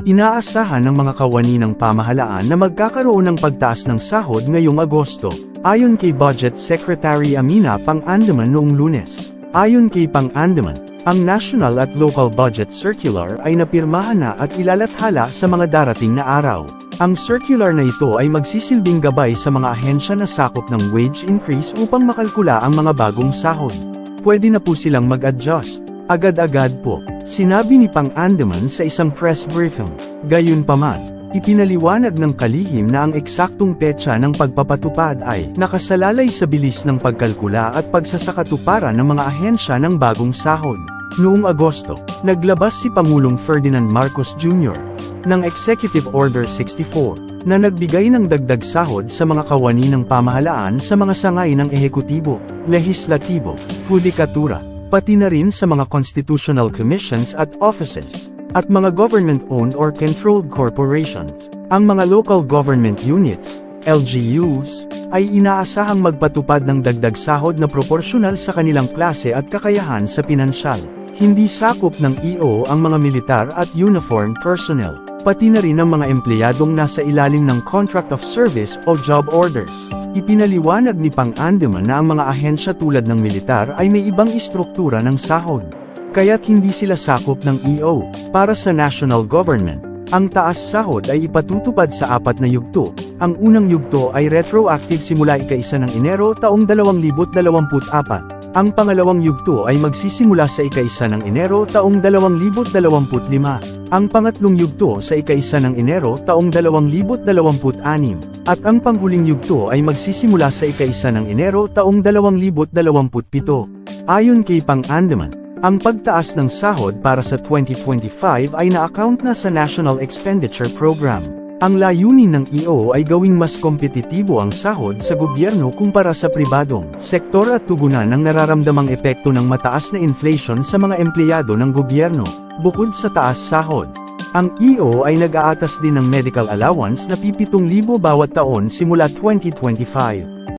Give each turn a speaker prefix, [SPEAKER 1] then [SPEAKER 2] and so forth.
[SPEAKER 1] Inaasahan ng mga kawani ng pamahalaan na magkakaroon ng pagtaas ng sahod ngayong Agosto, ayon kay Budget Secretary Amina Pang-Andaman noong Lunes. Ayon kay Pang-Andaman, ang National at Local Budget Circular ay napirmahan na at ilalathala sa mga darating na araw. Ang circular na ito ay magsisilbing gabay sa mga ahensya na sakop ng wage increase upang makalkula ang mga bagong sahod. Pwede na po silang mag-adjust, agad-agad po, sinabi ni Pang-Andaman sa isang press briefing. Gayunpaman, ipinaliwanag ng kalihim na ang eksaktong petsa ng pagpapatupad ay nakasalalay sa bilis ng pagkalkula at pagsasakatuparan ng mga ahensya ng bagong sahod. Noong Agosto, naglabas si Pangulong Ferdinand Marcos Jr. ng Executive Order 64, na nagbigay ng dagdag sahod sa mga kawani ng pamahalaan sa mga sangay ng ehekutibo, lehislatibo, hudikatura, pati na rin sa mga constitutional commissions at offices, at mga government-owned or controlled corporations. Ang mga local government units, LGUs, ay inaasahang magpatupad ng dagdag sahod na proporsyonal sa kanilang klase at kakayahan sa pinansyal. Hindi sakop ng EO ang mga militar at uniformed personnel, pati na rin ang mga empleyadong nasa ilalim ng Contract of Service o Job Orders. Ipinaliwanag ni Pang-Andaman na ang mga ahensya tulad ng militar ay may ibang istruktura ng sahod, kaya't hindi sila sakop ng EO. Para sa national government, ang taas sahod ay ipatutupad sa 4 na yugto. Ang unang yugto ay retroactive simula ika-1 ng Enero taong 2024. Ang pangalawang yugto ay magsisimula sa ika-1 ng Enero taong 2025. Ang pangatlong yugto sa ika-1 ng Enero taong 2026. At ang panghuling yugto ay magsisimula sa ika-1 ng Enero taong 2027. Ayon kay Pang-Andaman, ang pagtaas ng sahod para sa 2025 ay na-account na sa National Expenditure Program. Ang layunin ng EO ay gawing mas kompetitibo ang sahod sa gobyerno kumpara sa pribadong sektor at tugunan ng nararamdamang epekto ng mataas na inflation sa mga empleyado ng gobyerno. Bukod sa taas sahod, ang EO ay nag-aatas din ng medical allowance na 7,000 bawat taon simula 2025.